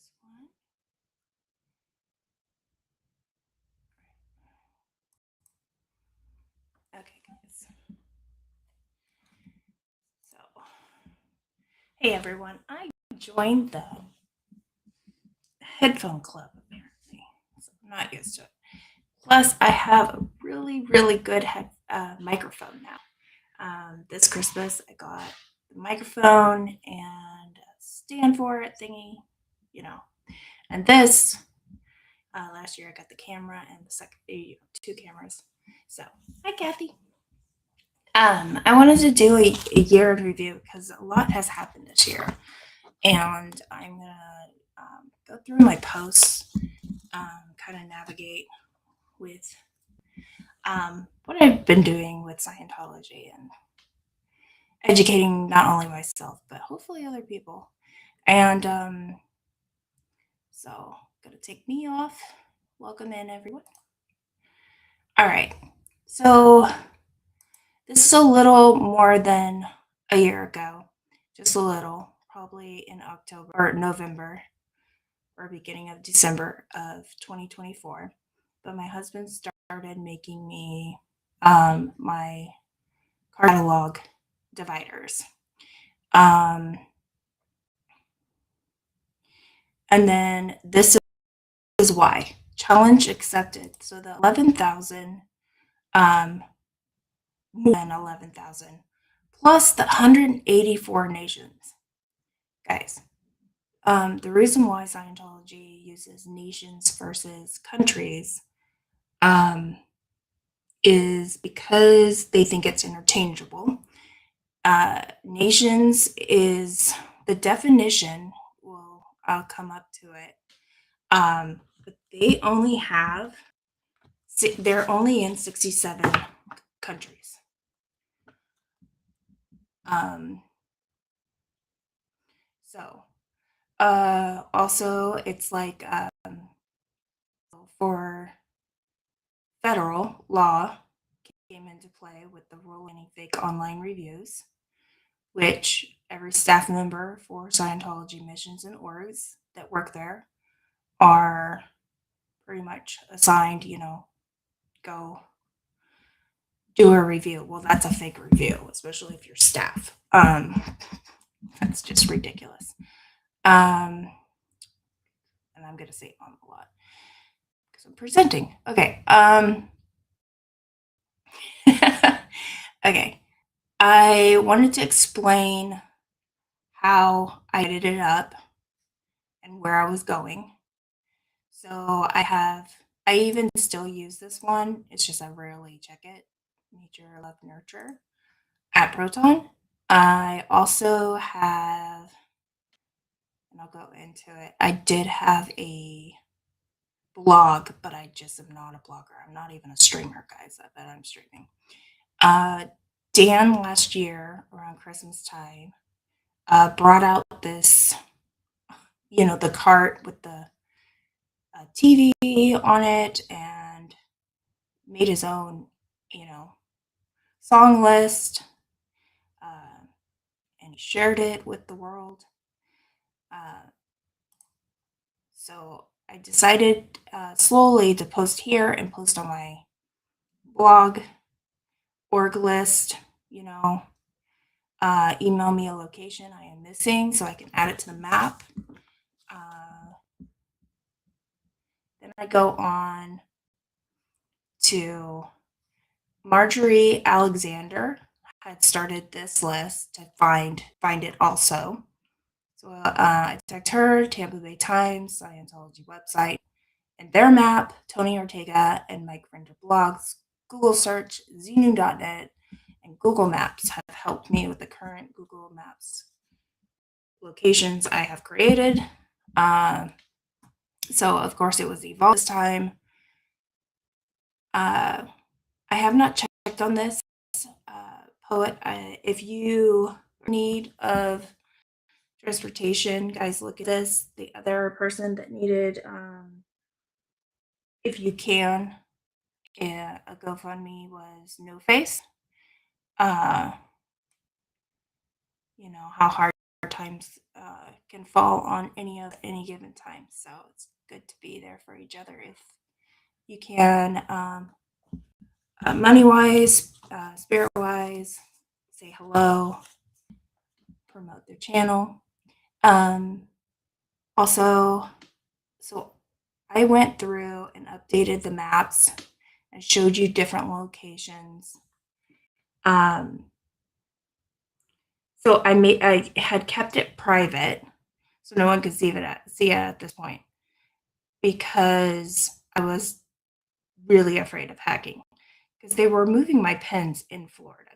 this one. Okay, guys. So, hey everyone, I joined the headphone club apparently. So I'm not used to it. Plus, I have a really good microphone now. This Christmas, I got the microphone and a stand for it thingy, you know. And this last year, I got the camera and the second, two cameras. So, hi Kathy. I wanted to do a year in review because a lot has happened this year, and I'm gonna go through my posts, kind of navigate with what I've been doing with Scientology and educating not only myself but hopefully other people. And so, gonna take me off. Welcome in, everyone. All right. So this is a little more than a year ago, just a little, probably in October or November or beginning of December of 2024. But my husband started making me my catalog dividers. Um, and then this is why. Challenge accepted. So the 11,000, more than 11,000, plus the 184 nations. Guys, the reason why Scientology uses nations versus countries um, is because they think it's interchangeable. Nations is the definition. Well, I'll come up to it. But they only have, they're only in 67 countries. Um, so, also, it's like for federal law came into play with the rule of fake online reviews, which every staff member for Scientology missions and orgs that work there are pretty much assigned, go do a review. Well, that's a fake review, especially if you're staff. That's just ridiculous. And I'm going to say a lot because I'm presenting. Okay. Okay. I wanted to explain how I edited it up and where I was going. So I even still use this one. It's just I rarely check it. Nature, Love, Nurture at Proton. I also have, and I'll go into it, I did have a blog, but I just am not a blogger. I'm not even a streamer, guys. I bet I'm streaming. Uh, Dan last year around Christmas time brought out this, the cart with the TV on it and made his own, song list, uh, and he shared it with the world. Uh, so I decided slowly to post here and post on my blog, org list, email me a location I am missing so I can add it to the map. Then I go on to Marjorie Alexander had started this list to find it also. So I tagged her, Tampa Bay Times, Scientology website, and their map, Tony Ortega and Mike Rinder blogs, Google search, zenu.net, and Google Maps have helped me with the current Google Maps locations I have created. So of course it was evolved this time. I have not checked on this poet. If you need of transportation, guys, look at this. The other person that needed, if you can, a GoFundMe was No Face. Uh, how hard times can fall on any given time. So it's good to be there for each other if you can, money wise, spirit wise, say hello, promote their channel. Also, so I went through and updated the maps. I showed you different locations. So I had kept it private, so no one could see it at this point because I was really afraid of hacking because they were moving my pins in Florida,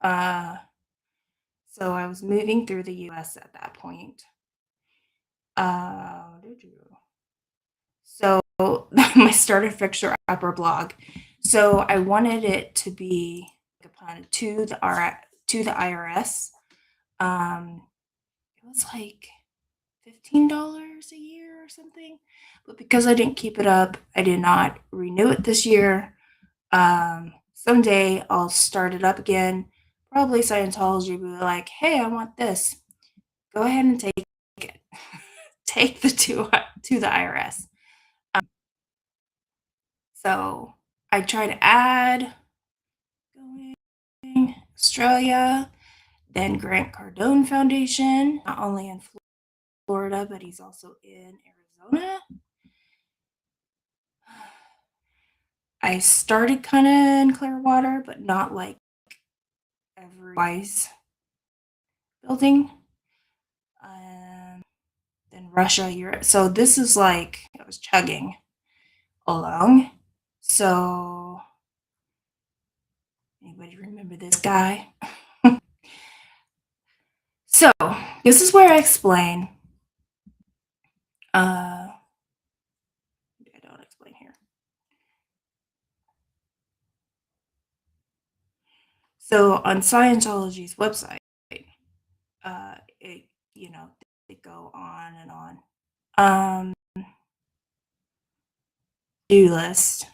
guys. So I was moving through the U.S. at that point. So my starter fixture upper blog. So I wanted it to be upon to the IRS. It was like $15 a year or something. But because I didn't keep it up, I did not renew it this year. Someday I'll start it up again. Probably Scientology will be like, hey, I want this. Go ahead and take it. Take the to the IRS. So I try to add going Australia, then Grant Cardone Foundation, not only in Florida, but he's also in Arizona. I started kind of in Clearwater, but not like every wise building. Then Russia, Europe. So this is like I was chugging along. So anybody remember this guy? So this is where I explain. I don't explain here. So on Scientology's website, it they go on and on. Do list.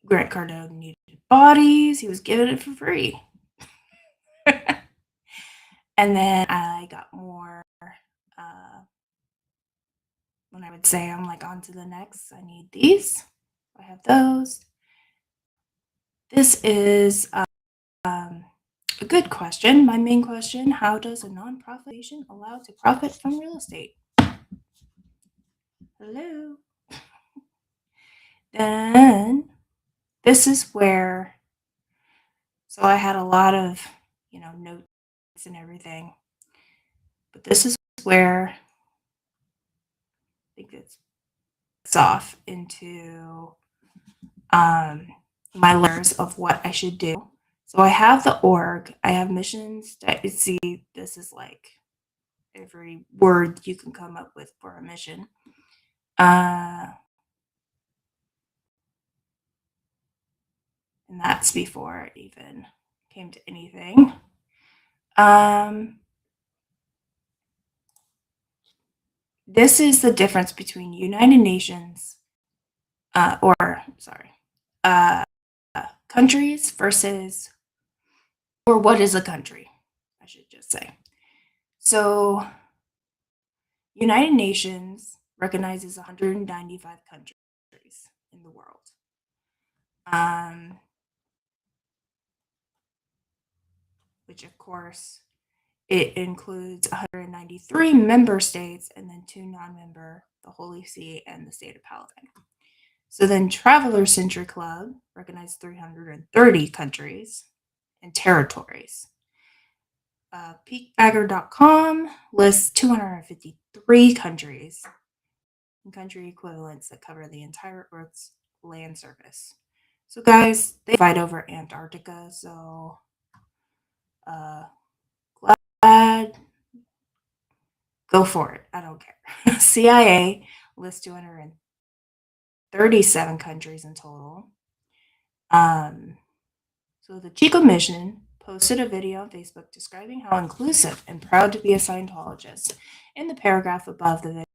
Grant Cardone needed bodies. He was giving it for free. And then I got more. When I would say, I'm like, on to the next. I need these. I have those. This is a good question. My main question: how does a nonprofit organization allow to profit from real estate? Hello. Then this is where. So I had a lot of, notes and everything, but this is where I think it's off into my layers of what I should do. So I have the org, I have missions. See, this is like every word you can come up with for a mission. And that's before it even came to anything. This is the difference between United Nations, countries versus, or what is a country, I should just say. So, United Nations recognizes 195 countries in the world. Which, of course, it includes 193 member states and then 2 non-member, the Holy See and the state of Palestine. So then Traveler Century Club recognized 330 countries and territories. Peakbagger.com lists 253 countries and country equivalents that cover the entire Earth's land surface. So guys, they fight over Antarctica, so glad. Go for it. I don't care. CIA lists 237 countries in total. So the Chico Mission posted a video on Facebook describing how inclusive and proud to be a Scientologist. In the paragraph above the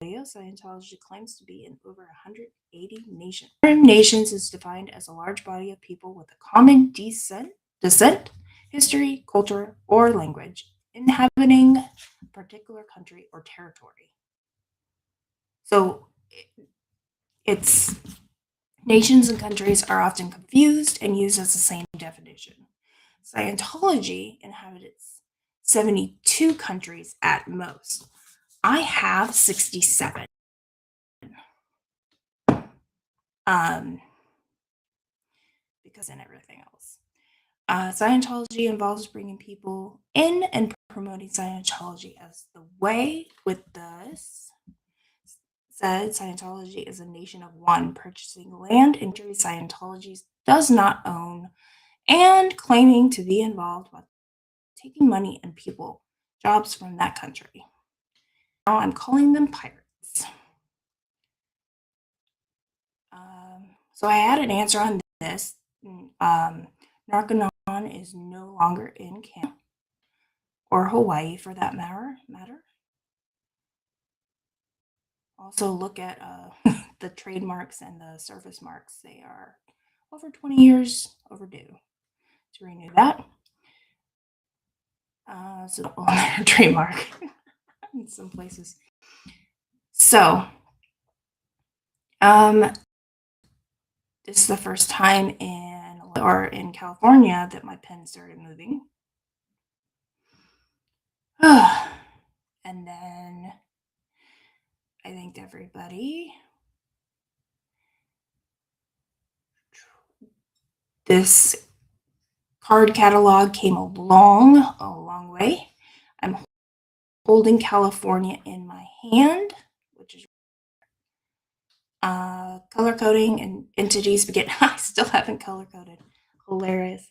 video Scientology claims to be in over 180 nations. Nations is defined as a large body of people with a common descent, history, culture, or language inhabiting a particular country or territory. So it's nations and countries are often confused and used as the same definition. Scientology inhabits 72 countries at most. I have 67. Because in everything else. Scientology involves bringing people in and promoting Scientology as the way. With this said, Scientology is a nation of one, purchasing land in countries Scientology does not own and claiming to be involved with taking money and people, jobs from that country. Now I'm calling them pirates. So I had an answer on this. Narconon is no longer in Canada or Hawaii for that matter. Also look at the trademarks and the service marks. They are over 20 years overdue to renew that. So on their trademark in some places. So this is the first time in California that my pen started moving. And then I thanked everybody. This card catalog came a long way. I'm holding California in my hand, which is color coding and entities begin. I still haven't color coded. Hilarious.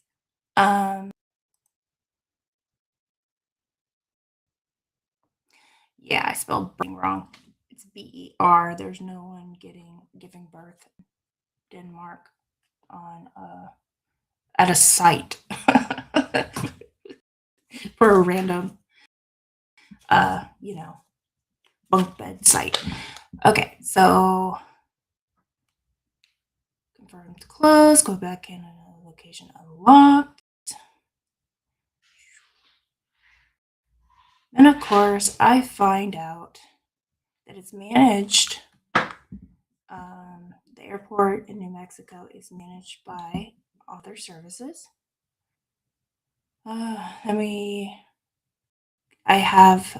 Yeah, I spelled wrong. It's BER. There's no one giving birth in Denmark on at a site for a random bunk bed site. Okay, so confirm to close, go back in another location unlocked. And of course, I find out that it's managed. The airport in New Mexico is managed by Author Services. I have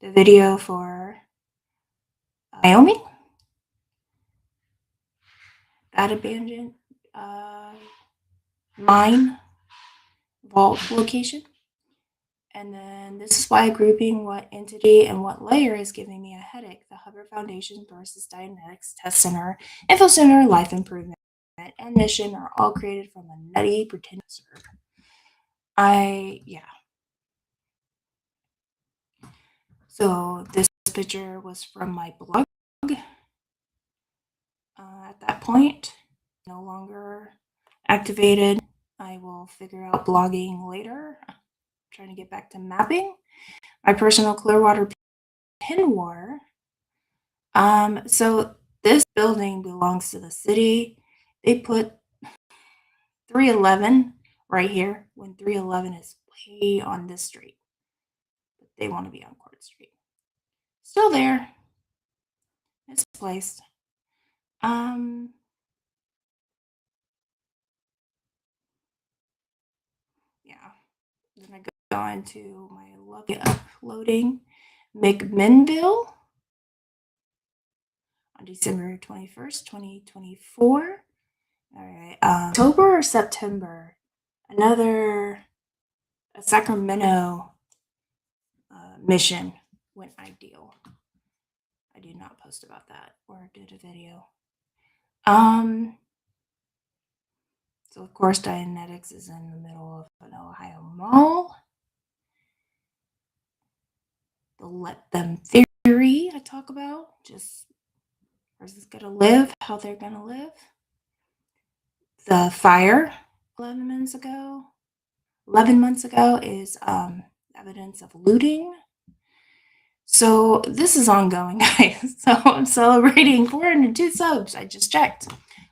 the video for Wyoming, that abandoned mine vault location. And then this is why grouping what entity and what layer is giving me a headache. The Hubbard Foundation versus Dianetics Test Center, Info Center, Life Improvement, and Mission are all created from a nutty pretender. So this picture was from my blog. At that point, no longer activated. I will figure out blogging later. I'm trying to get back to mapping. My personal Clearwater pin war. So this building belongs to the city. They put 311 right here when 311 is way on this street. But they want to be on Court Street. Still there. Misplaced. Yeah. Then I go into my lucky uploading McMinnville on December 21st, 2024. All right. October or September, another Sacramento mission went ideal. I did not post about that or did a video. So of course Dianetics is in the middle of an Ohio mall. The let them theory I talk about, just where's this gonna live, how they're gonna live. The fire 11 months ago is evidence of looting. So this is ongoing, guys. So I'm celebrating 402 subs. I just checked.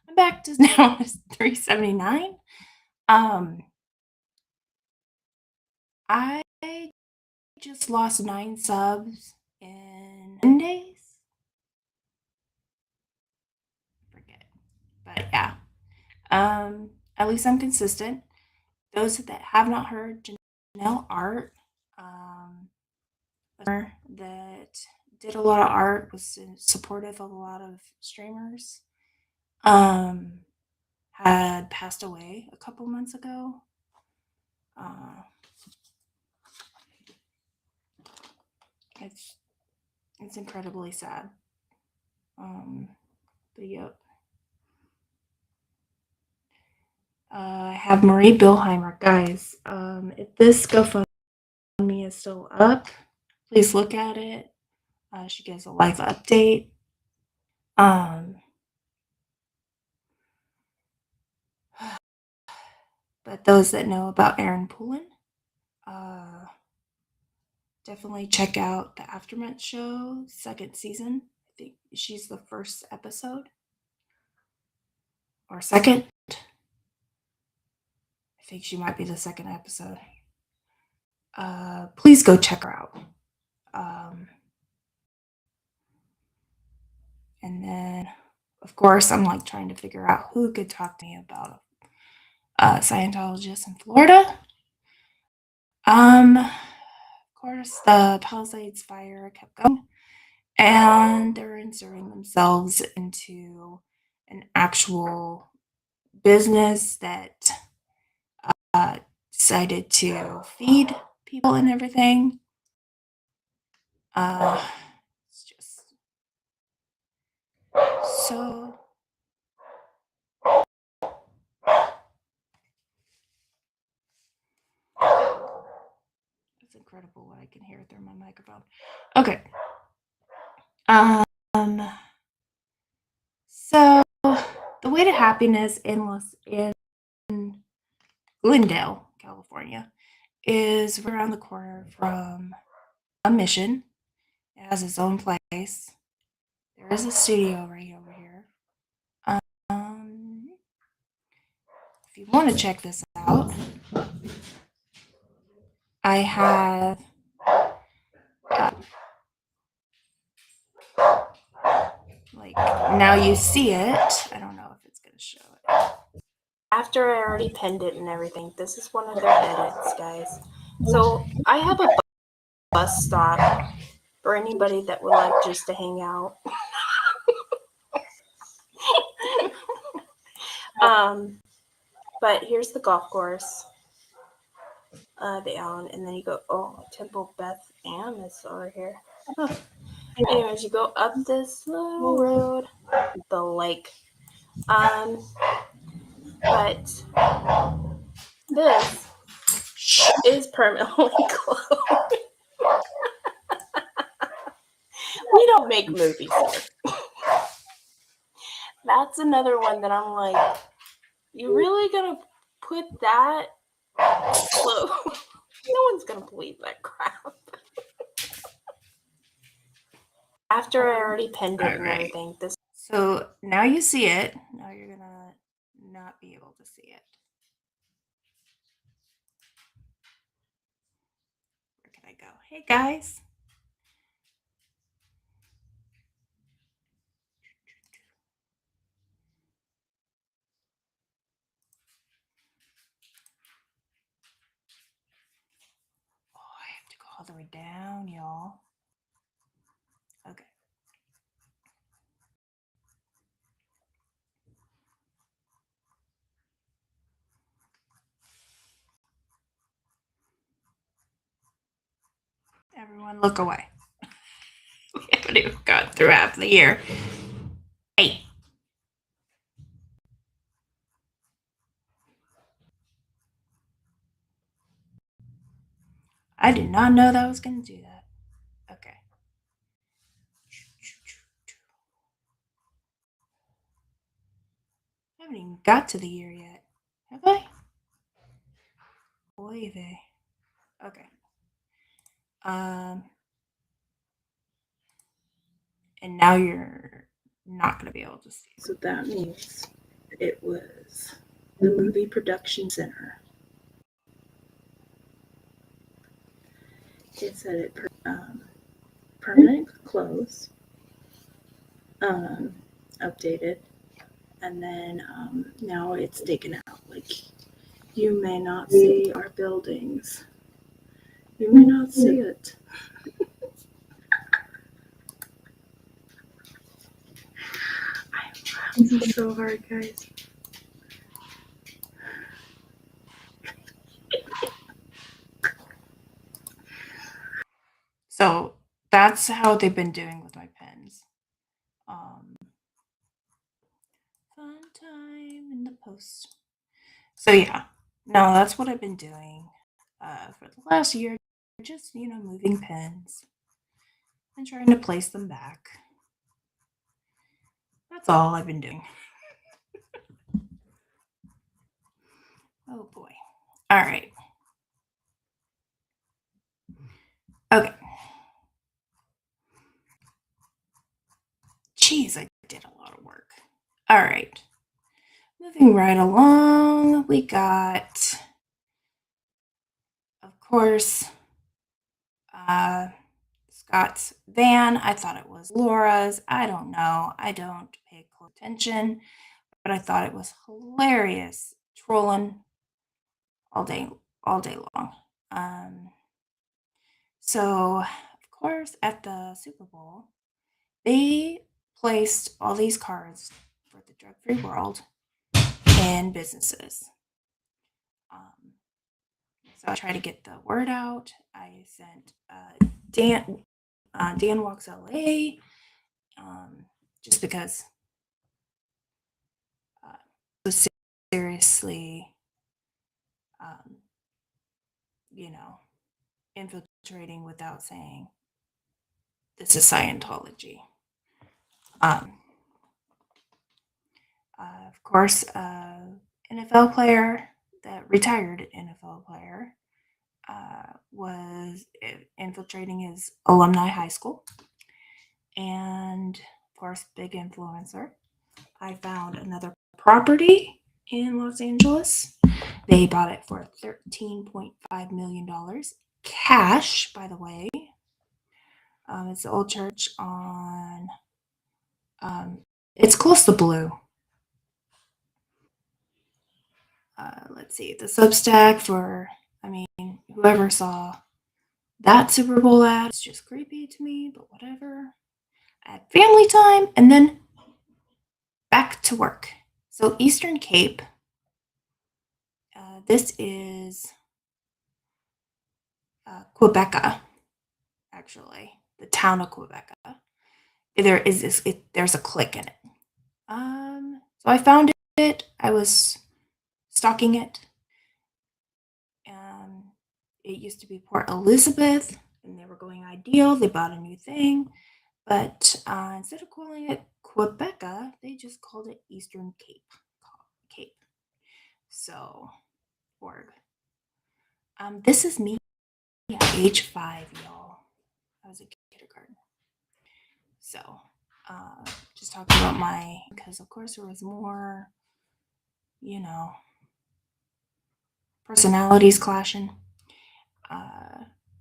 I'm back to now 379. Um, I just lost 9 subs in 10 days. Forget. But yeah. At least I'm consistent. Those that have not heard Janelle Art, that did a lot of art, was supportive of a lot of streamers, um, had passed away a couple months ago. Uh, it's it's incredibly sad. But yep. I have Marie Billheimer, guys. If this GoFundMe is still up, please look at it. She gives a life update. Um, but those that know about Erin Poulin, uh, definitely check out the Aftermath show, second season. I think she's the first episode or second. I think she might be the second episode. Please go check her out. And then, of course, I'm like trying to figure out who could talk to me about Scientologists in Florida. Of course, the Palisades fire kept going, and they're inserting themselves into an actual business that decided to feed people and everything. It's just so. It's incredible what I can hear through my microphone. Okay. Um. So the way to happiness in Glendale, California, is around the corner from a mission. It has its own place. There is a studio right over here. Um, if you want to check this out, I have like now you see it. I don't know if it's gonna show it. After I already pinned it and everything, this is one of their edits, guys. So I have a bus stop for anybody that would like just to hang out. But here's the golf course, the Allen, and then you go, oh, Temple Beth Ann is over here. Oh. Anyways, you go up this little road, the lake. But this is permanently closed. We don't make movies here. That's another one that I'm like, you really gonna put that close? No one's gonna believe that crap. After I already pinned it and everything, this. So now you see it. Now you're gonna not be able to see it. Where can I go? Hey guys. Oh, I have to go all the way down, y'all. Okay. Everyone look away. We haven't even got through half the year. Hey. I did not know that I was going to do that. Okay. I haven't even got to the year yet. Have I? Oy vey. Okay. and now you're not going to be able to see it. So that means it was the movie production center. It said it permanent close, um, updated, and then now it's taken out. Like, you may not see our buildings. You may not see it. I'm laughing so hard, guys. So that's how they've been doing with my pens. Um, fun time in the post. So yeah, no, that's what I've been doing for the last year. Just moving pens and trying to place them back. That's all I've been doing. Oh boy. All right. Okay. Jeez, I did a lot of work. All right. Moving right along, we got, of course, uh, Scott's van. I thought it was Laura's. I don't know. I don't pay close attention, but I thought it was hilarious trolling all day, all day long. So, of course, at the Super Bowl, they placed all these cards for the drug free world in businesses. Um, so I try to get the word out. I sent Dan Walks LA, just because it was seriously, um, you know, infiltrating without saying this is Scientology. Um, of course, NFL player, that retired NFL player, was infiltrating his alumni high school. And of course, big influencer. I found another property in Los Angeles. They bought it for $13.5 million. Cash, by the way. It's the old church on, it's close to Blue. Let's see, the Substack for, whoever saw that Super Bowl ad, it's just creepy to me, but whatever. I had family time and then back to work. So, Eastern Cape, this is Quebeca, actually, the town of Quebeca. There's a click in it. So I found it. I was stalking it. It used to be Port Elizabeth, and they were going ideal. They bought a new thing, but instead of calling it Quebeca, they just called it Eastern Cape. Cape. So, org. This is me at age 5, y'all. I was a kindergarten. So, just talking about because of course there was more, you know, personalities clashing.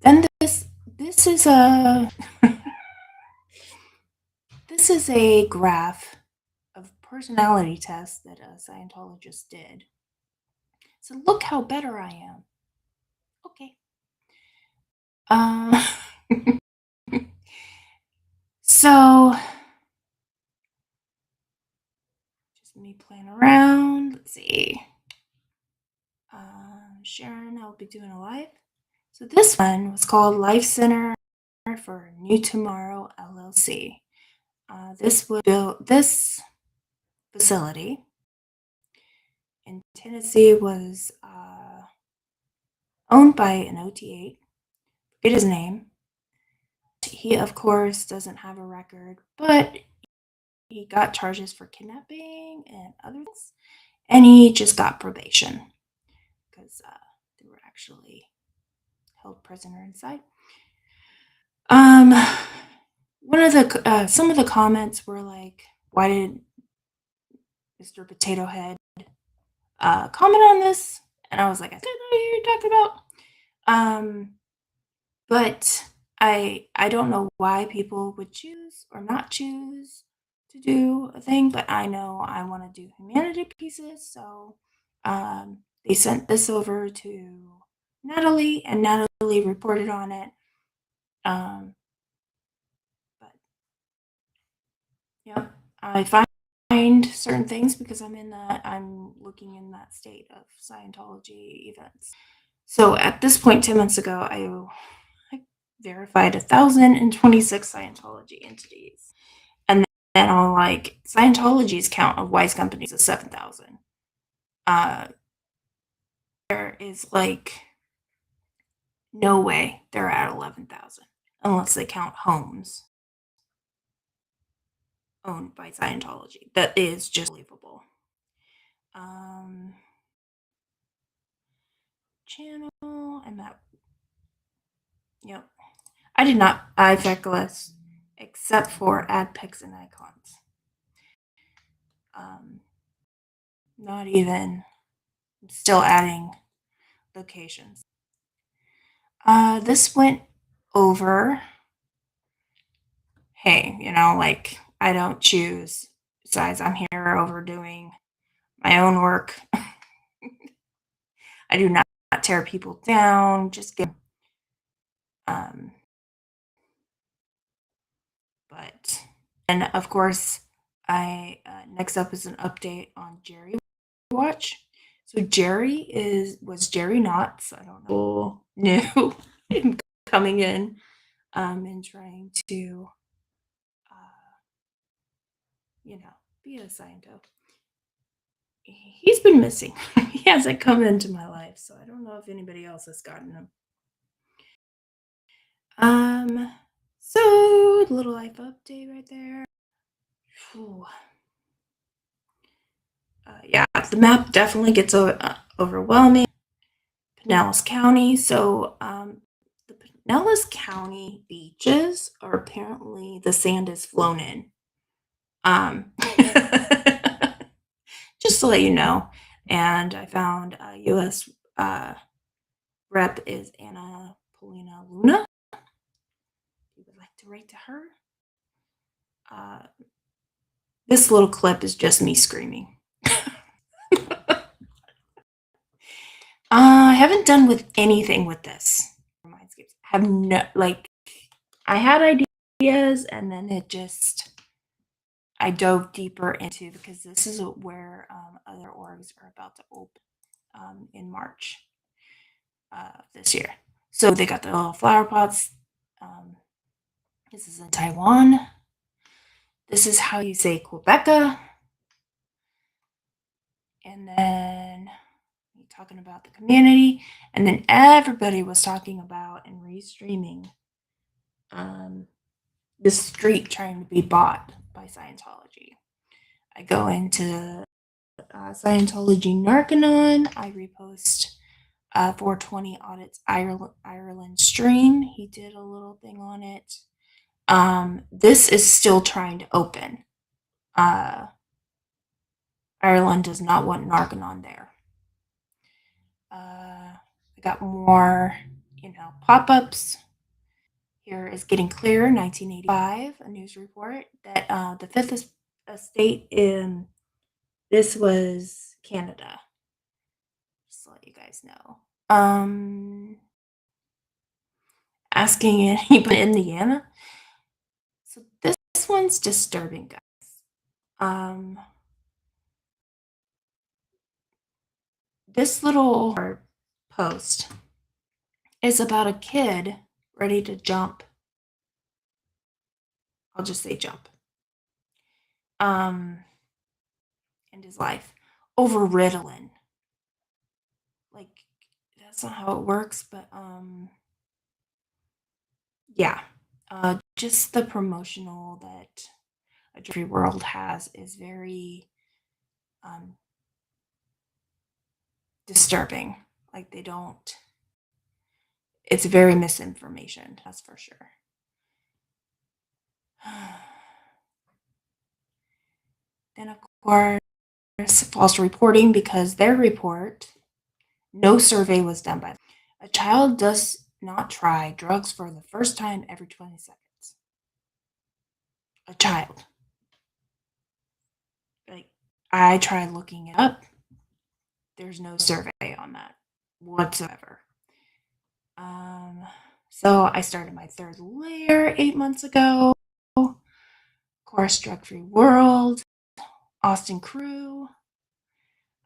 Then this is a this is a graph of personality tests that a Scientologist did. So look how better I am. Okay. So just me playing around. Let's see. Sharon, I'll be doing a live. So this one was called Life Center for New Tomorrow LLC. This facility in Tennessee was owned by an OT8. Forget his name. He, of course, doesn't have a record, but he got charges for kidnapping and other things, and he just got probation because they were actually held prisoner inside. one of the some of the comments were like, "Why did Mr. Potato Head comment on this?" And I was like, "I don't know who you're talking about." Um, but I don't know why people would choose or not choose to do a thing, but I know I want to do humanity pieces, so they sent this over to Natalie, and Natalie reported on it. Um, but yeah, I find certain things because I'm looking in that state of Scientology events. So at this point, 10 months ago, I verified 1,026 Scientology entities. And then on like Scientology's count of wise companies is 7,000. Uh, there is like no way they're at 11,000 unless they count homes owned by Scientology. That is just believable. Um, channel, I'm at, yep. I did not add Feckless except for add pics and icons. Um, not even, I'm still adding locations. This went over, hey, like I don't choose. Besides, I'm here overdoing my own work. I do not tear people down, just get, um, but, and of course, next up is an update on Jerry Watch. So was Jerry Knotts. I don't know. New him coming in and trying to, uh, be a scientist. He's been missing. He hasn't come into my life, so I don't know if anybody else has gotten him. Um, so little life update right there. Whew. Yeah, the map definitely gets overwhelming. Pinellas County. So, the Pinellas County beaches are apparently the sand is flown in. Um, just to let you know. And I found U.S. Rep is Anna Polina Luna. You would like to write to her. Uh, this little clip is just me screaming. I haven't done with anything with this. Mindscapes have no like. I had ideas, and then I dove deeper into because this is where other orgs are about to open in March this year. So they got the little flower pots. Um, this is in Taiwan. This is how you say Quebeca. And then talking about the community. And then everybody was talking about and restreaming the street trying to be bought by Scientology. I go into Scientology Narcanon. I repost 420 Audits Ireland stream. He did a little thing on it. This is still trying to open. Ireland does not want Narcanon there. I got more, pop-ups. Here is Getting Clear, 1985, a news report that the Fifth Estate in this was Canada. Just to let you guys know. Asking anybody in Indiana. So this one's disturbing, guys. This little post is about a kid ready to jump. I'll just say jump. In his life over Ritalin. Like that's not how it works, but yeah. Just the promotional that a Jeffrey World has is very disturbing. Like they don't. It's very misinformation. That's for sure. Then, of course, false reporting because their report, no survey was done by them. A child does not try drugs for the first time every 20 seconds. A child. Like, I tried looking it up. There's no survey on that whatsoever. Um, so I started my third layer 8 months ago. Course Drug Free World, Austin Crew,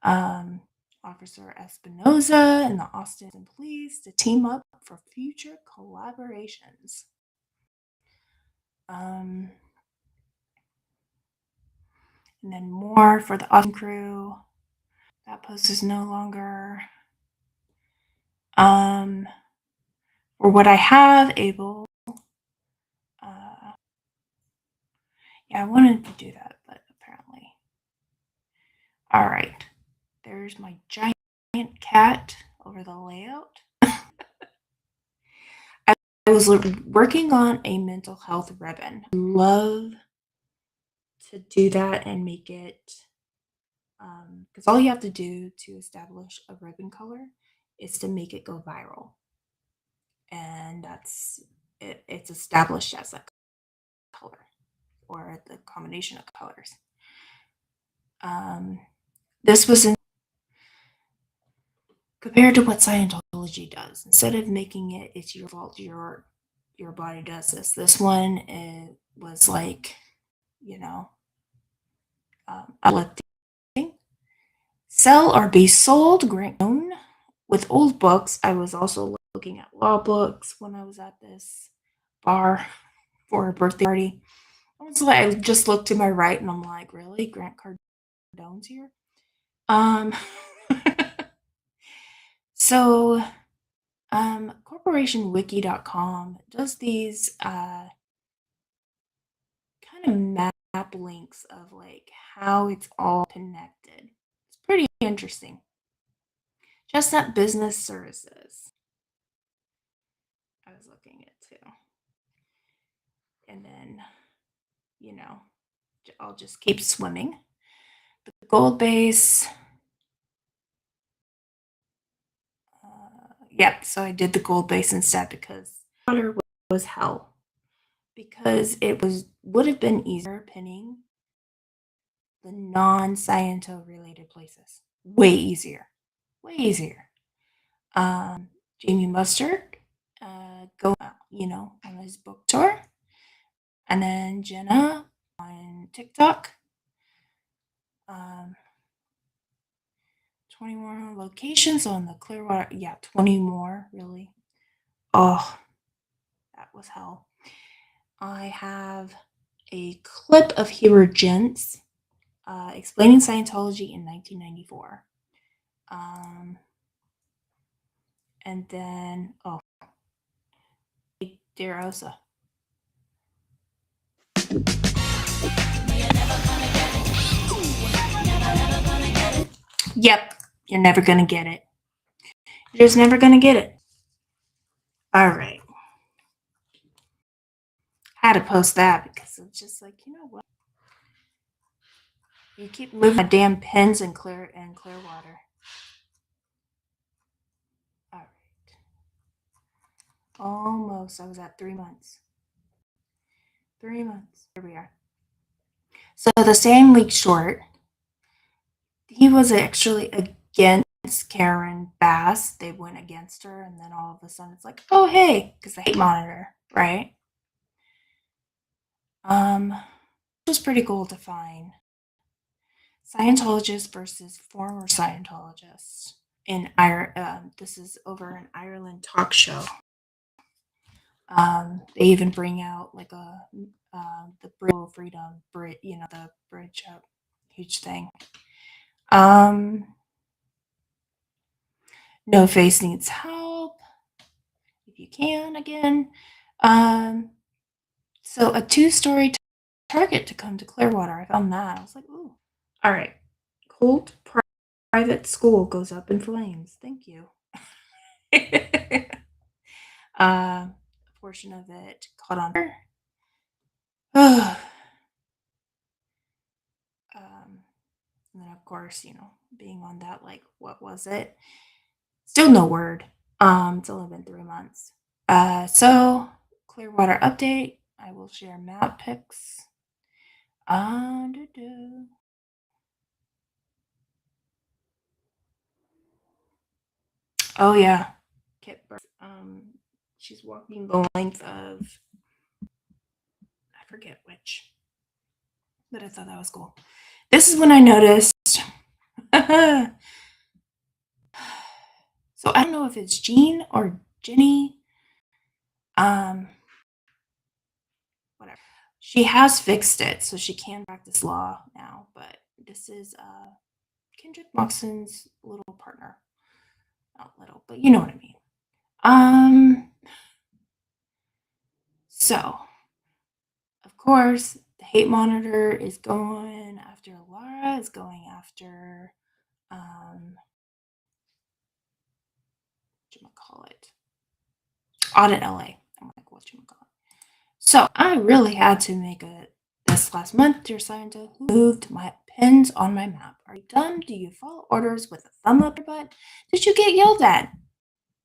um, Officer Espinoza, and the Austin Police to team up for future collaborations. Um, and then more for the Austin Crew. That post is no longer. For what I have able, yeah, I wanted to do that, but apparently. All right, there's my giant cat over the layout. I was working on a mental health ribbon. Love to do that and make it, because all you have to do to establish a ribbon color is to make it go viral, and that's it, it's established as a color or the combination of colors. Um, this was in, compared to what Scientology does. Instead of making it it's your fault, your body does this. This one was like, you know, uplifting. Sell or be sold, Grant Cardone. With old books, I was also looking at law books when I was at this bar for a birthday party. I just looked to my right and I'm like, really? Grant Cardone's here? Um, so, corporationwiki.com does these kind of map links of like how it's all connected. It's pretty interesting. Chestnut Business Services. I was looking at too. And then, you know, I'll just keep swimming. The gold base. Yep, so I did the gold base instead because water was hell. Because it would have been easier pinning the non-Sciento related places. Way easier. Way easier. Jamie Mustard, go, on his book tour. And then Jenna on TikTok. 20 more locations on the Clearwater. Yeah, 20 more, really. Oh, that was hell. I have a clip of Hero Gents explaining Scientology in 1994. And then, DeRosa. Yep, you're never going to get it. You're just never going to get it. All right. I had to post that because it's just like, you know what? You keep moving the damn pins in Clearwater. All right. Almost. I was at 3 months. 3 months. Here we are. So the Sam Leak short, he was actually against Karen Bass. They went against her, and then all of a sudden it's like, oh hey, because the hate monitor, right? It was pretty cool to find Scientologists versus former Scientologists in Ireland. This is over in Ireland talk show. They even bring out like the Bridge Freedom, the bridge up, huge thing. No Face Needs Help, if you can, again. So a 2-story Target to come to Clearwater. I found that. I was like, ooh. All right. Colt Private School goes up in flames. Thank you. A portion of it caught on fire. um, and then of course, being on that, like, what was it? Still no word. It's only been 3 months. So Clearwater update. I will share map pics. Doo-doo. Oh yeah, Kit Burke. She's walking the length of, I forget which, but I thought that was cool. This is when I noticed. So I don't know if it's Jean or Jenny. Um, whatever. She has fixed it, so she can practice law now. But this is Kendrick Moxon's little partner. Not little, but you know what I mean. So of course, the hate monitor is going after Laura. Is going after whatchamacallit, Audit LA. I'm like, whatchamacallit. So I really had to make this last month, dear Scienta, who moved my pins on my map. Are you dumb? Do you follow orders with a thumb up your butt? Did you get yelled at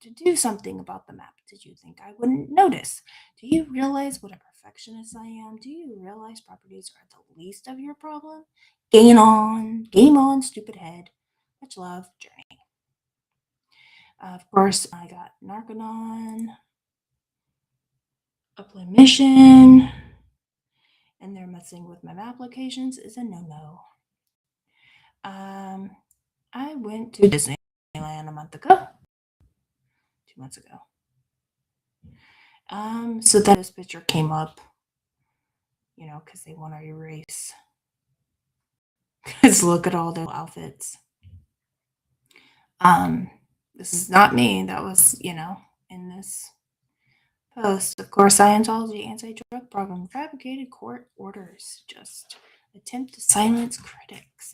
to do something about the map? Did you think I wouldn't notice? Do you realize what a perfectionist I am? Do you realize properties are the least of your problem? Game on, stupid head. Much love, Journey. Of course, I got Narconon, Upland Mission, and they're messing with my map locations is a no-no. I went to Disneyland a month ago. 2 months ago. So that this picture came up, because they want to erase. Because look at all their outfits. This is not me. That was, in this post. Of course, Scientology anti-drug program fabricated court orders. Just attempt to silence critics.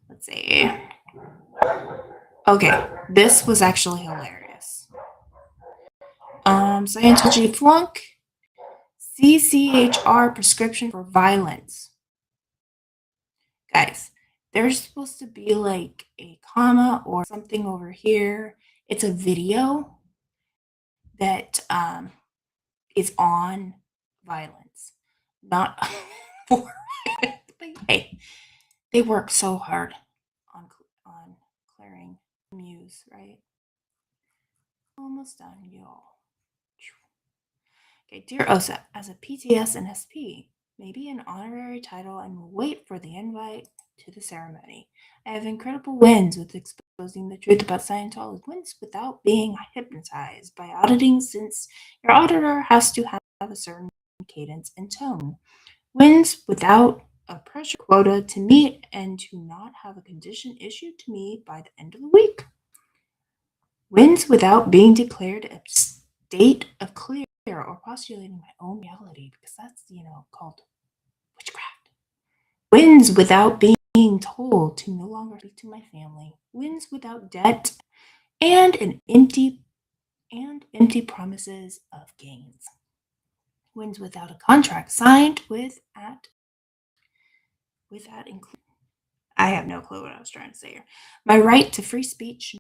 Let's see. Okay, this was actually hilarious. Scientology flunk CCHR prescription for violence. Guys, there's supposed to be like a comma or something over here. It's a video that is on violence, not for. Hey, they work so hard on clearing Muse, right? Almost done, y'all. Okay, dear OSA, as a PTS and SP, maybe an honorary title, and will wait for the invite to the ceremony. I have incredible wins with exposing the truth about Scientology, wins without being hypnotized by auditing, since your auditor has to have a certain cadence and tone. Wins without a pressure quota to meet and to not have a condition issued to me by the end of the week. Wins without being declared a state of clear or postulating my own reality, because that's, called witchcraft. Wins without being told to no longer speak to my family. Wins without debt and empty promises of gains. Wins without a contract signed with that include. I have no clue what I was trying to say here. My right to free speech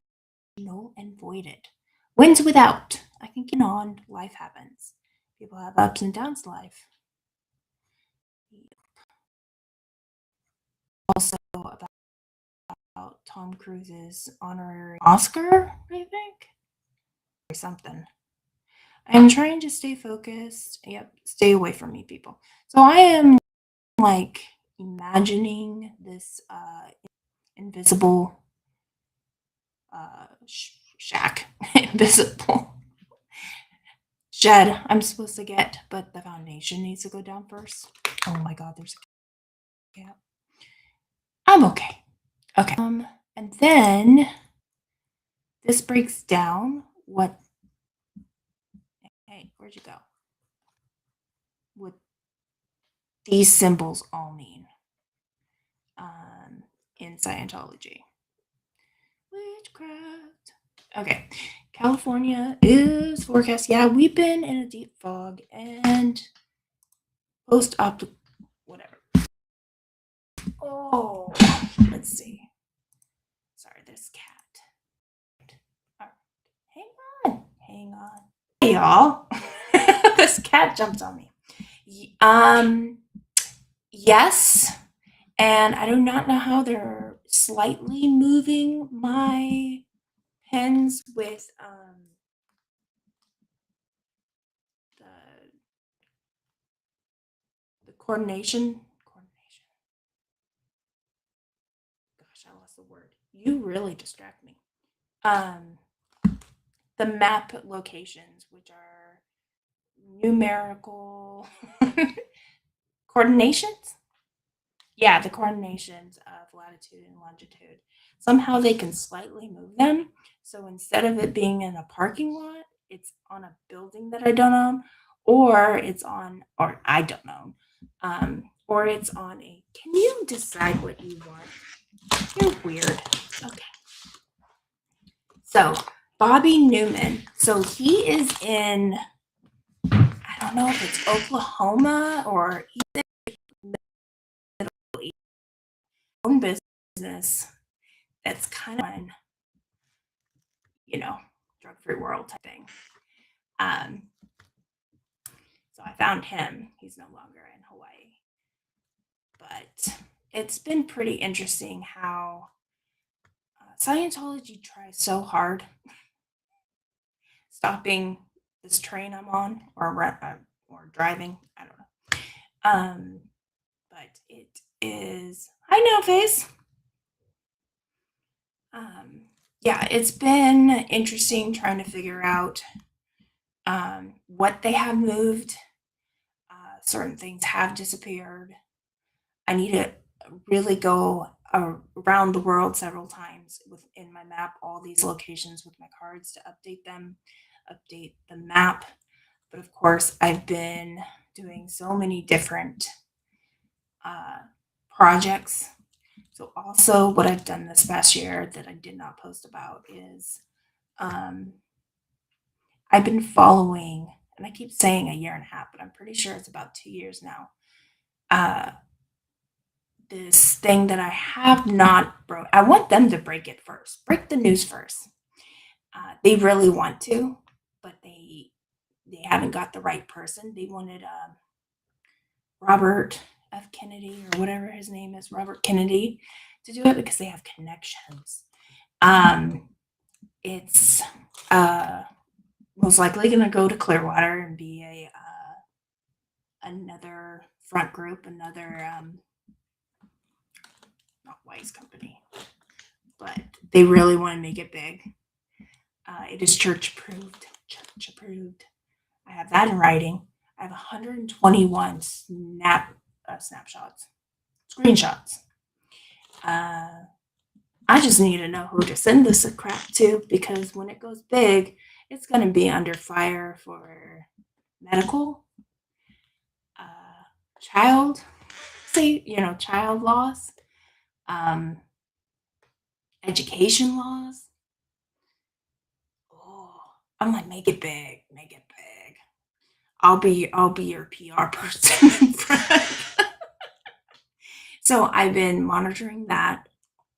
null and voided. Wins without. I can get on. Life happens. People have ups and downs in life. Also about Tom Cruise's honorary Oscar, I think. Or something. I'm trying to stay focused. Yep, stay away from me, people. So I am like imagining this invisible shack, invisible shed I'm supposed to get, but the foundation needs to go down first. Oh my god, there's a gap. I'm okay. Okay. And then this breaks down what. Hey, where'd you go? What these symbols all mean in Scientology. Witchcraft. Okay. California is forecast. Yeah, we've been in a deep fog and post op whatever. Oh, let's see. Sorry, this cat. All right, hang on. Hey, y'all. This cat jumped on me. Yes, and I do not know how they're slightly moving my pens with the coordination. Gosh, I lost the word. You really distract me. Um, the map locations, which are numerical coordinations. Yeah, the coordinations of latitude and longitude. Somehow they can slightly move them. So instead of it being in a parking lot, it's on a building that I don't own, or it's on, or I don't know, or it's on a. Can you decide what you want? You're weird. Okay. So Bobby Newman. So he is in. I don't know if it's Oklahoma or he's in the own business. That's kind of fun, drug free world type thing. Um, so I found him. He's no longer in Hawaii, but it's been pretty interesting how Scientology tries so hard stopping this train I'm on or driving. I don't know. But it is. Hi, No Face. Yeah, it's been interesting trying to figure out what they have moved. Certain things have disappeared. I need to really go around the world several times within my map, all these locations with my cards to update them, update the map. But of course, I've been doing so many different uh, projects. So, also, what I've done this past year that I did not post about is um, I've been following, and I keep saying a year and a half, but I'm pretty sure it's about 2 years now. Uh, this thing that I have not broke. I want them to break it first, break the news first. They really want to, but they haven't got the right person. They wanted Robert F. Kennedy or whatever his name is, Robert Kennedy, to do it because they have connections. It's most likely going to go to Clearwater and be a another front group, another not Wise Company, but they really want to make it big. It is church approved. Church approved. I have that in writing. I have 121 snapshots, screenshots. I just need to know who to send this crap to because when it goes big, it's going to be under fire for medical, child, child laws, um, education laws. Oh, I'm like, make it big, make it big. I'll be your PR person in front. So I've been monitoring that.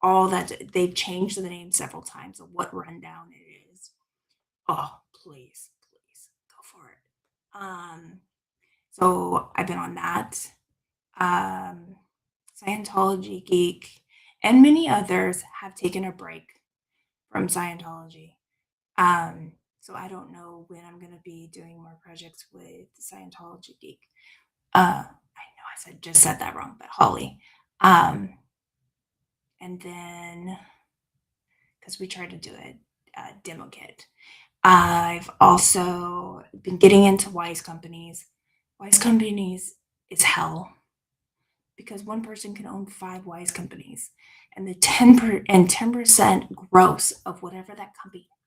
All that they've changed the name several times of what rundown it is. Oh, please, please go for it. So I've been on that. Um, Scientology Geek and many others have taken a break from Scientology. So I don't know when I'm going to be doing more projects with Scientology Geek. I know just said that wrong, but Holly. And then because we tried to do a demo kit. I've also been getting into Wise Companies. Wise Companies is hell because one person can own 5 Wise Companies, and the 10% gross of whatever that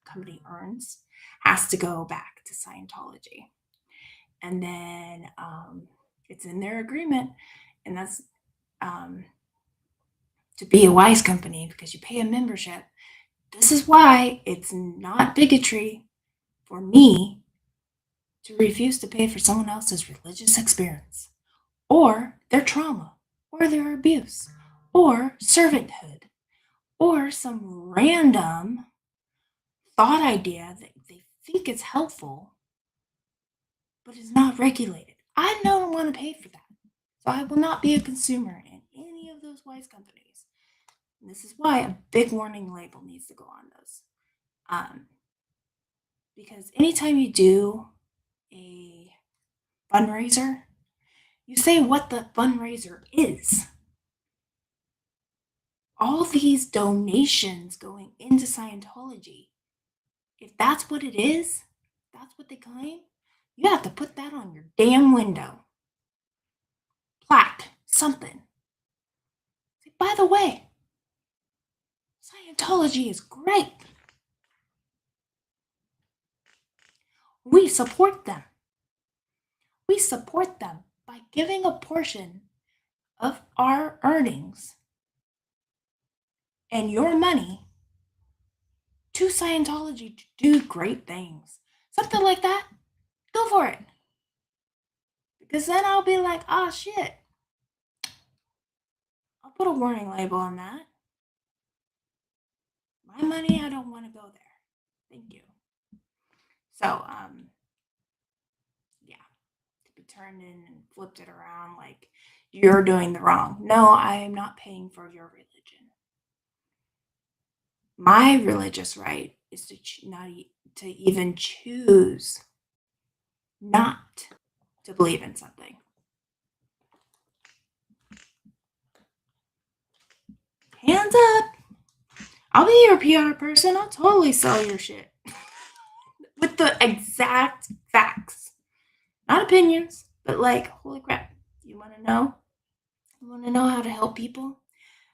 company earns has to go back to Scientology, and then it's in their agreement, and that's um, to be a Wise Company because you pay a membership. This is why it's not bigotry. for me to refuse to pay for someone else's religious experience, or their trauma, or their abuse, or servanthood, or some random thought idea that they think is helpful but is not regulated. I don't want to pay for that. So I will not be a consumer in any of those wise companies. And this is why a big warning label needs to go on those. Because anytime you do a fundraiser, you say what the fundraiser is. All these donations going into Scientology, if that's what it is, that's what they claim, you have to put that on your damn window. Plaque, something. By the way, Scientology is great. We support them. We support them by giving a portion of our earnings and your money to Scientology to do great things. Something like that, go for it. Because then I'll be like, oh shit. I'll put a warning label on that. My money, I don't want to go there. Thank you. So, yeah, to be turned in and flipped it around like you're doing the wrong. No, I am not paying for your religion. My religious right is to even choose not to believe in something. Hands up. I'll be your PR person. I'll totally sell your shit with the exact facts, not opinions, but like, holy crap, you want to know? You want to know how to help people?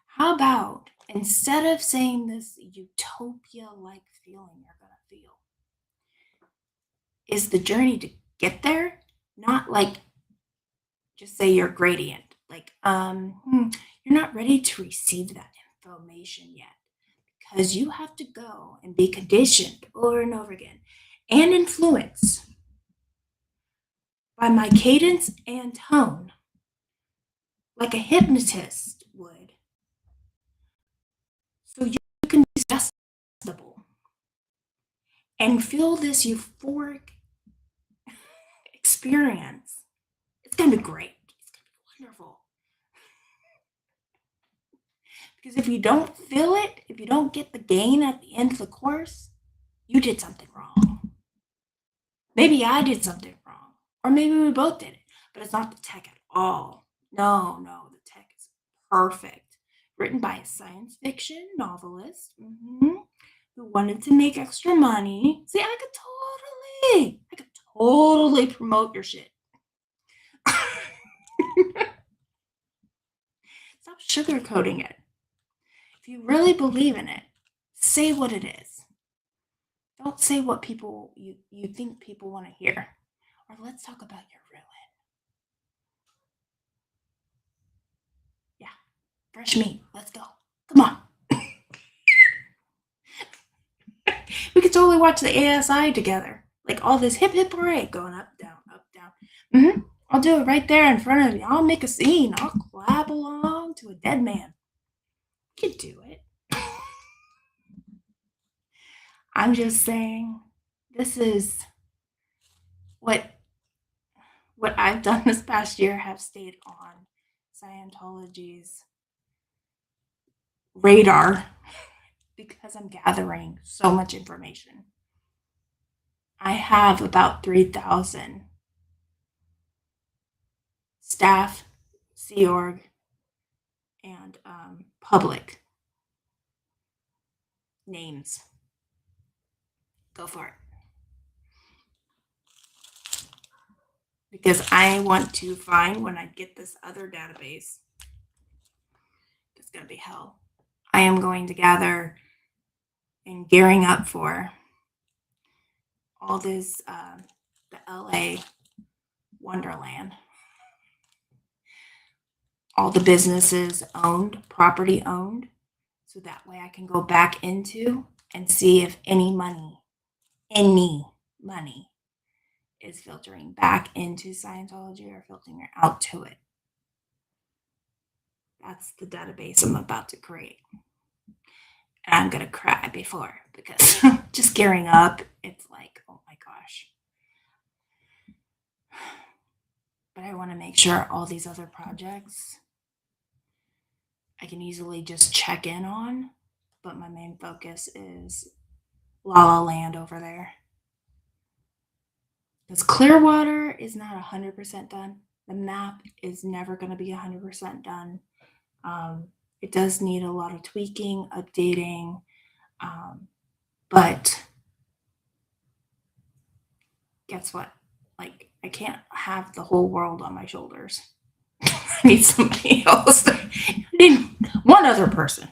How about instead of saying this utopia-like feeling you're going to feel, is the journey to get there not like just say you're gradient, like you're not ready to receive that information yet because you have to go and be conditioned over and over again and influenced by my cadence and tone like a hypnotist would, so you can be suggestible and feel this euphoric experience. It's going to be great. It's going to be wonderful. Because if you don't feel it, if you don't get the gain at the end of the course, you did something wrong. Maybe I did something wrong. Or maybe we both did it. But it's not the tech at all. No, the tech is perfect. Written by a science fiction novelist who wanted to make extra money. See, I could totally promote your shit. Stop sugarcoating it. If you really believe in it, say what it is. Don't say what people you think people want to hear. Or let's talk about your ruin. Yeah, fresh meat. Let's go. Come on. We could totally watch the ASI together. Like all this hip hip hooray going up, down, up, down. I'll do it right there in front of you. I'll make a scene. I'll clap along to a dead man. You could do it. I'm just saying, this is what I've done this past year have stayed on Scientology's radar because I'm gathering so much information. I have about 3,000 staff, Sea Org, and public names. Go for it. Because I want to find, when I get this other database, it's going to be hell. I am going to gather and gearing up for all this, the LA Wonderland. All the businesses owned, property owned, so that way I can go back into and see if any money money is filtering back into Scientology or filtering out to it. That's the database I'm about to create. And I'm going to cry before because just gearing up, it's like, oh my gosh. But I want to make sure all these other projects I can easily just check in on. But my main focus is La La Land over there. Because Clearwater is not 100% done. The map is never going to be 100% done. Um, it does need a lot of tweaking, updating, but guess what? Like, I can't have the whole world on my shoulders. I need somebody else. I need one other person.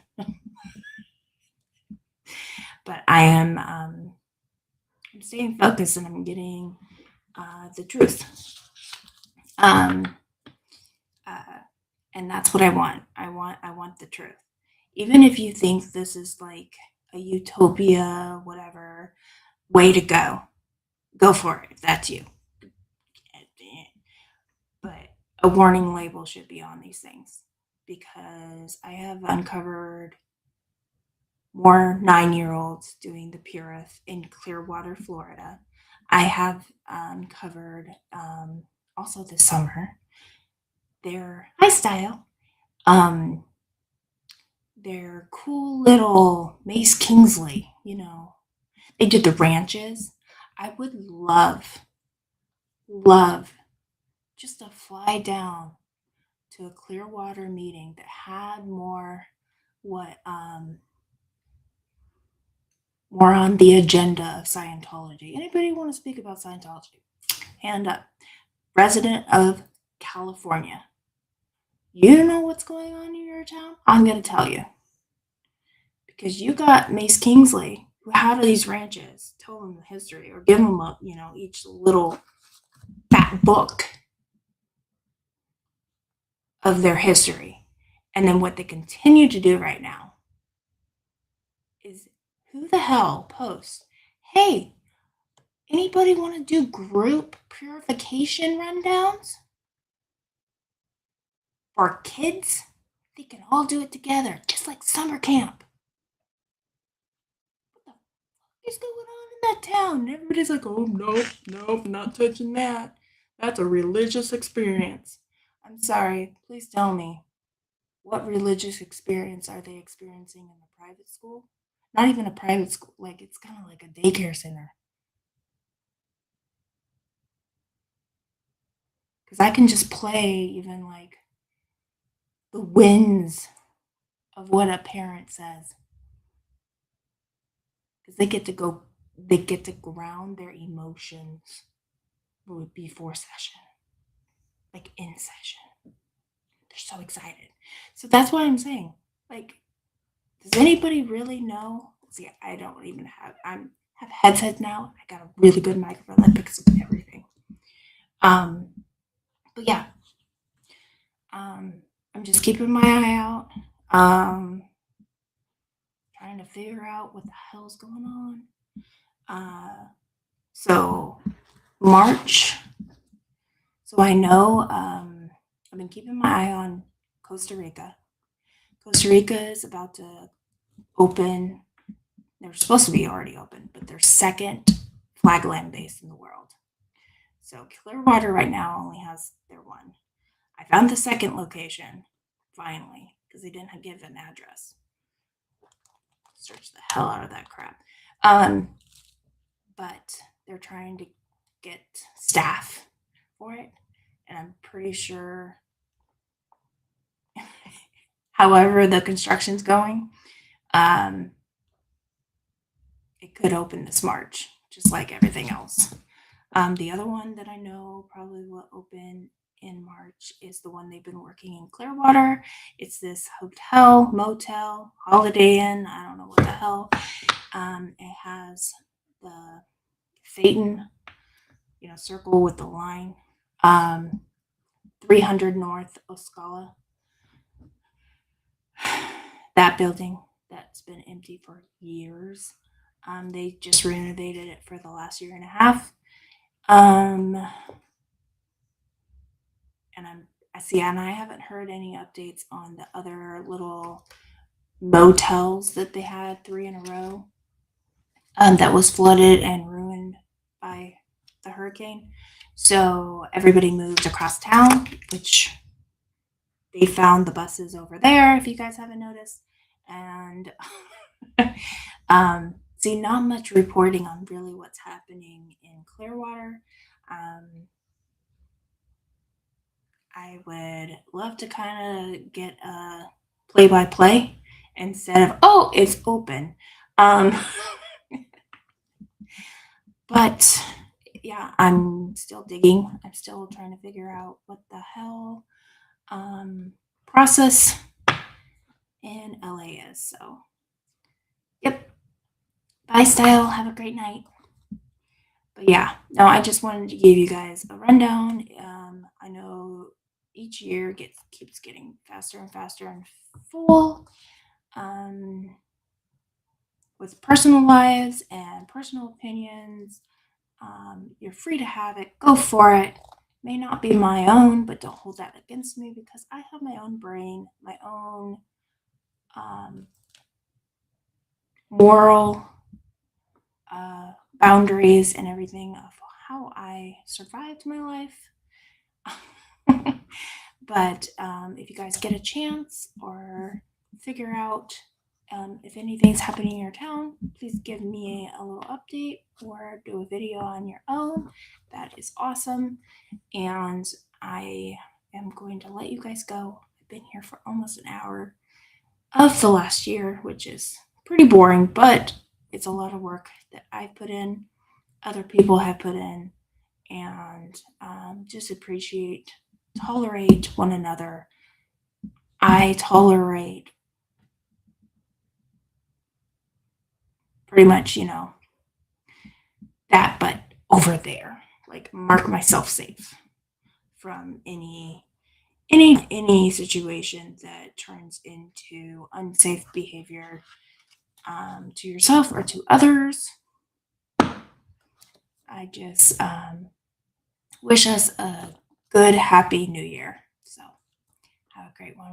But I'm staying focused and I'm getting the truth. Um, uh, and that's what I want. I want the truth. Even if you think this is like a utopia, whatever, way to go for it. If that's you. But a warning label should be on these things because I have uncovered more 9-year-olds doing the Purith in Clearwater, Florida. I have uncovered also this summer their high style, um, their cool little Mace Kingsley. They did the ranches. I would love just to fly down to a Clearwater meeting that had what more on the agenda of Scientology. Anybody want to speak about Scientology? Hand up. Resident of California. You know what's going on in your town? I'm going to tell you. Because you got Mace Kingsley, who had these ranches, tell them the history, or give them each little fat book of their history. And then what they continue to do right now is who the hell posts, hey, anybody want to do group purification rundowns for kids? They can all do it together, just like summer camp. What the fuck is going on in that town? And everybody's like, oh, nope, not touching that. That's a religious experience. I'm sorry, please tell me, what religious experience are they experiencing in the private school? Not even a private school, like it's kind of like a daycare center. Because I can just play even like the winds of what a parent says. Because they get to ground their emotions before session, like in session. They're so excited. So that's what I'm saying. Like, does anybody really know? See, I don't even have headsets now. I got a really good microphone that picks up everything. But yeah, I'm just keeping my eye out. Trying to figure out what the hell's going on. So March. So I know I've been keeping my eye on Costa Rica. Costa Rica is about to open. They're supposed to be already open, but their second flagland base in the world. So Clearwater right now only has their one. I found the second location finally because they didn't give an address. Search the hell out of that crap. But they're trying to get staff for it, and I'm pretty sure, however the construction's going, it could open this March, just like everything else. The other one that I know probably will open in March is the one they've been working in Clearwater. It's this hotel, motel, Holiday Inn. I don't know what the hell. It has the Phaeton, circle with the line. 300 North Oscala. That building that's been empty for years. They just renovated it for the last year and a half. Um, and I see, and I haven't heard any updates on the other little motels that they had 3 in a row, that was flooded and ruined by the hurricane. So everybody moved across town, which they found the buses over there, if you guys haven't noticed. And see, not much reporting on really what's happening in Clearwater. Um, I would love to kind of get a play by play instead of, oh, it's open. Um, but yeah, I'm still digging. I'm still trying to figure out what the hell process in LA is. So, yep. Bye, style. Have a great night. But yeah, no, I just wanted to give you guys a rundown. I know each year keeps getting faster and faster and full. Um, with personal lives and personal opinions. You're free to have it. Go for it. May not be my own, but don't hold that against me because I have my own brain, my own um, moral boundaries, and everything of how I survived my life. But if you guys get a chance or figure out if anything's happening in your town, please give me a little update or do a video on your own. That is awesome. And I am going to let you guys go. I've been here for almost an hour of the last year, which is pretty boring, but it's a lot of work that I've put in, other people have put in, and just tolerate one another. I tolerate pretty much, that, but over there, like mark myself safe from any situation that turns into unsafe behavior to yourself or to others. I just wish us a good, happy new year. So have a great one.